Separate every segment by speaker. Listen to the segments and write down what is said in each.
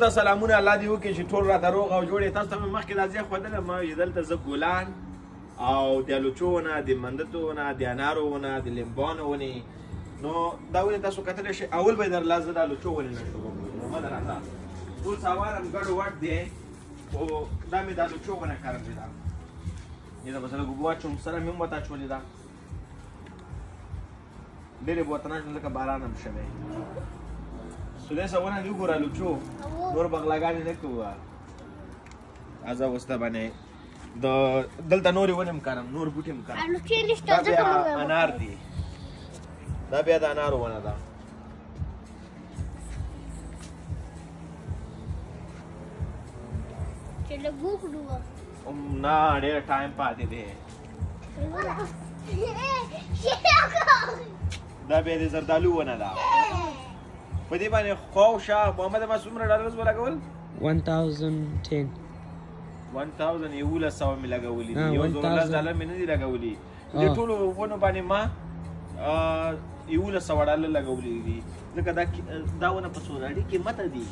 Speaker 1: ته سلامونه الله دې وکړي چې ټول راته روغ او جوړ یې. تاسو ته مې مخکې دا ځای ښودلی ما ویل دلته زه ګلان او د الوچو ونه د مندتو ونه د انارو ونه د لیمبانو ونې نو دا ونې تاسو کتلی شئ. اول به یې درله زه د الوچو ونې نه شروع کړم. محمد راته ټول سامان هم ګډ وډ دی خو دا مې د الوچو ونه کرلې ده. دې ته به زه لږ اوبه واچوم سره مې هم ورته اچولې ده. ډېرې به ورته نه شم ځکه باران هم شوی. سلیسه ونه دې وګوره الوچو نور بغلاګانې نه کوو. زه اوس ته باندې دلته نورې ونې هم کرم نور بوټي هم کرم. دا بیا انار دی. دا بیا د انارو ونه ده. نه ډېر ټایم پاتې دی. دا بیا د زردالو ونه ده. په دې باندې خوشه محمد ما څومره ډالرز به لګول؟
Speaker 2: 1010
Speaker 1: 1100 مې لګولي دي. 1100 ډالر مې نه دي لګولي. دې ټولو ونو باندې ما 1100 ډالر لګولي دي ځکه دا ونه په سوراډي قیمته دي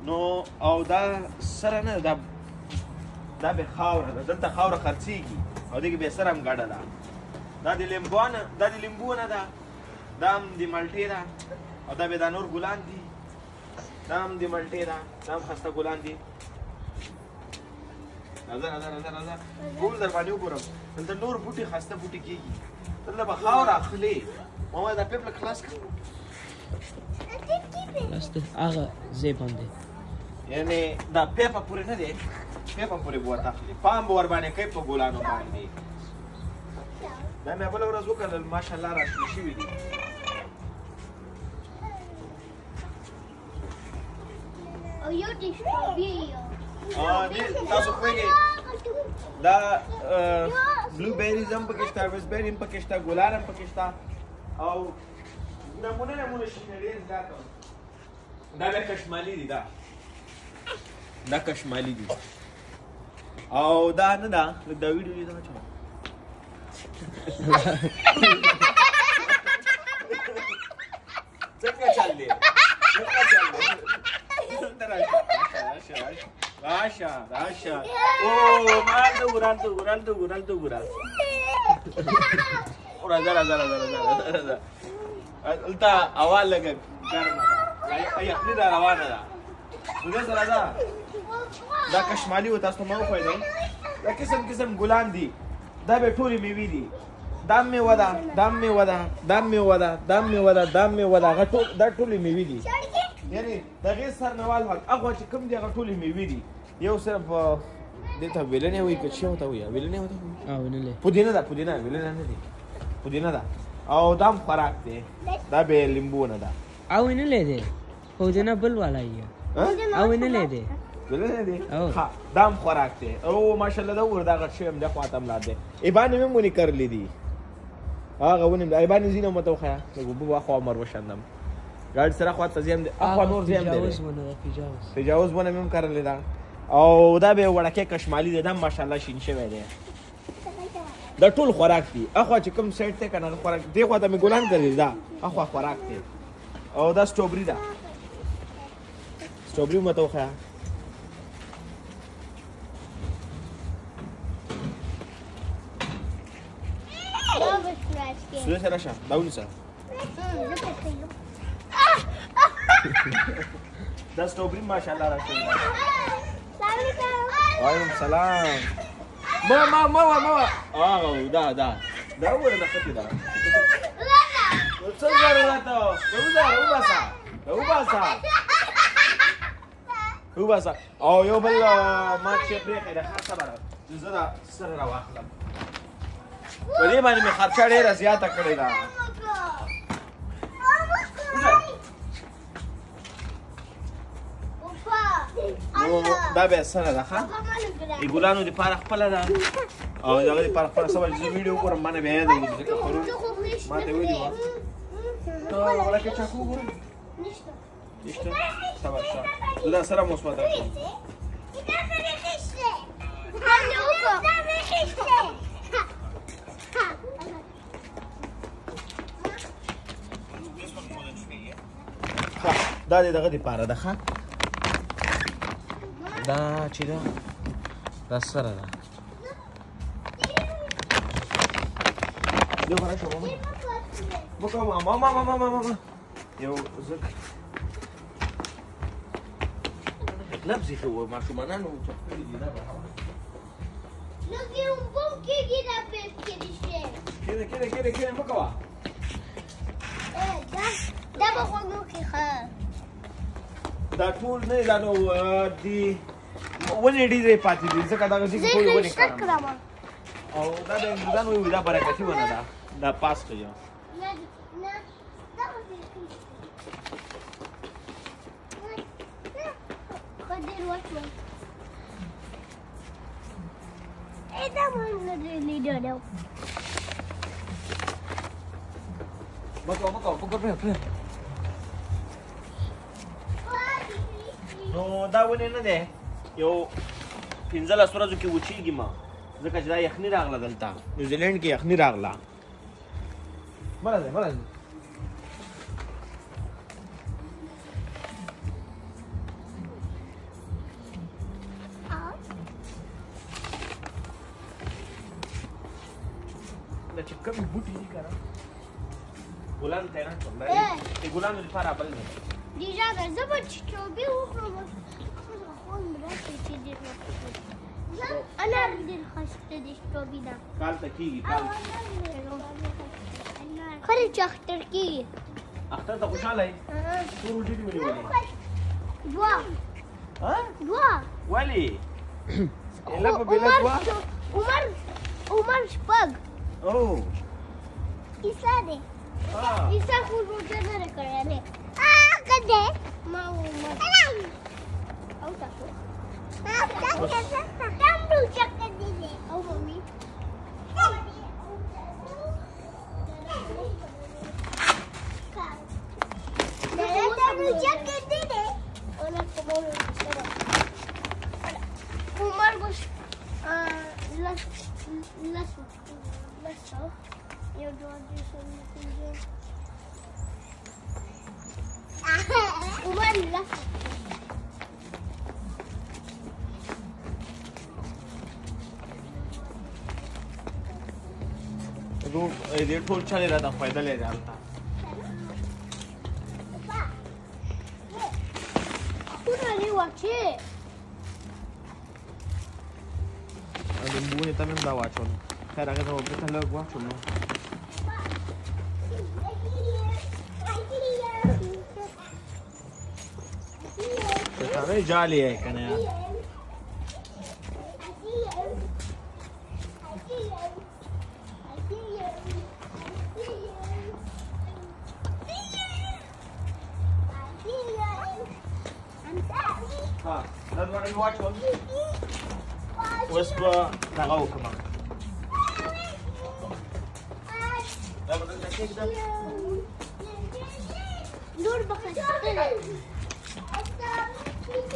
Speaker 1: نو او دا سره نه دا به خاوره ده. دلته خاوره خرڅېږي او دې کې به سره هم ګډه ده. دا د لیمبو نه ده. دا هم د مالټې ده او دا به دا نور ګلان دي. دا هم د مالټې ده. دا هم ښایسته ګلان دي. راځه ټول در باندې وګورم. دلته نور بوټي ښایسته بوټي کېږي. دلته به خاوره اخلي. محمد دا پیپ لږ خلاص کړه.
Speaker 2: خلاص دی هغه ځای باندې
Speaker 1: یعنې دا پیپه پورې نه دی. پیپه پورې به ورته اخلي. پام به ورباندې کوي په ګلانو باندې. دا مې بله ورځ وکړل ماشاءالله راشنه شوي دي. تاسو پوهېږئ دا بلو بیریز هم پکې شته ویسبیري هم پکې شته ګلان هم پکې شته او نمونه شي ډېر زیات. دا بیا کشمالي دي. دا کشمالي دي او دا نه ده لږ دا ویډیو دې ته واچوه. څنګه چل دی؟ راشه او مالته ګوران راځه دلته هوا لږه ګرمه ده. یخني را روانه ده. نو سره ده دا کشمالي و تاسو ته ما وښودی. دا قسم ګلان دي. دا به ټولې میوې دي. دا میوه ده دا ټولې میوې دي. یعنې د هغې سرنوال هغه چې کوم دي هغه ټولې میوې دي. یو صرف دې ته ویلنې وایي که څه ورته وایي ویلنې ورته وایي پودینه ده ویلنه نه دي پودینه ده او دا هم خوراک دی. دا به لیمبو نه ده
Speaker 2: او نه لیدې پودینه بل والا یې او نه لیدې
Speaker 1: ویلنه دی. ها دا هم خوراک دی او ماشاءالله دا وګوره دا غټ شوی هم دی خواته هم لا دی. ایبانې مې هم ونې کرلې دي. هغه ونې مې ایبانې ځینې هم ورته وښیه لږ اوبه واخوا عمر وشندم ګاډي سره خواته ځي هم دی اخوا نور ځي هم دی. تجاوز ونه مې هم کرلې ده او دا به وړکې کشمالي دی. دا هم ماشاءالله شین شوی دی. دا ټول خوراک دی. اخوا چې کوم سایډ دی که نه خوراک دې خوا ته مې ګلان کړي دا اخوا خوراک دی او دا سټروبري ده. سټروبري مې ورته وښیه. سلیسه راشه دا ونیسه. دا سټروبري ماشاءالله راشه. وعلیکم السلام. ما هغه دا وګوره دا ښه ده. څه ضرورت وباسه او یو بل ما چې پرېښی ده ښه خبره زه دا سره راواخلم. په دې باندې مې خرچه ډېره زیاته کړې ده. دا بیا سره ده ښه د ګلانو دپاره خپله ده او د هغه دپاره خپله سبا چې زه ویډیو وګورم ما نه بیا یاده وځي ځکه پرون ما ته ویلي وه ته وړکې چاکو وګورم نشته صبر شه زه دا سره مثبته کړم. دا دغه دپاره ده ښه دا چې دا سره ده یو راشه ماما یو زک لبسي شو ماشومان نو چپلي دي نه
Speaker 3: نو ګیرم بوم کېږي دا پېټ کې دي
Speaker 1: کېده مکوا
Speaker 3: دا به خوږو کې ښه
Speaker 1: دا ټول نه دا نو دي ولې ډېرې پاتې دي ځکه دا ځکه ټول ولې کړم او دا نو دا برکتي ونه ده دا پاس کوي مکو پکړ نو دا ونه نه ده یو 15 ورځو کې وچیږي ما ځکه چې دا یخني راغله دلته نیوزیلند کې یخني راغله مرزه دا چې کوم بوټي دي کړه ګلان ته نه څنګه دي ګلان لپاره بل نه
Speaker 3: دي راغله زبر چې چوبې وخورم خو مرسته چې دې انا ډېر خوشته دي چوبې دا
Speaker 1: کال ته کیږي کال
Speaker 3: خالي چې اختر کیږي
Speaker 1: اختر ته خوشاله یې ټول ډېر ونیولې
Speaker 3: دوا
Speaker 1: ولی الا په بلا دوا
Speaker 3: عمر شپږ
Speaker 1: او
Speaker 3: عیسی دی عیسی خو روزه نه کړی نه کده ما عمر او تاسو تم روزه کړی دی او مامي عمر بس يا جوادي سنتي عمر لا
Speaker 1: روح دې ټول چالي راته فائدہ لري حالت
Speaker 3: Kurang wajib.
Speaker 1: Ada bunyi tapi nggak wacon. Kadang kita mau kita lagi wacon. Sekarang jali ya kan ya. Ha, dan mana wacon? Wes tahu kemana? Dapat lagi kita.
Speaker 3: Nur bakal.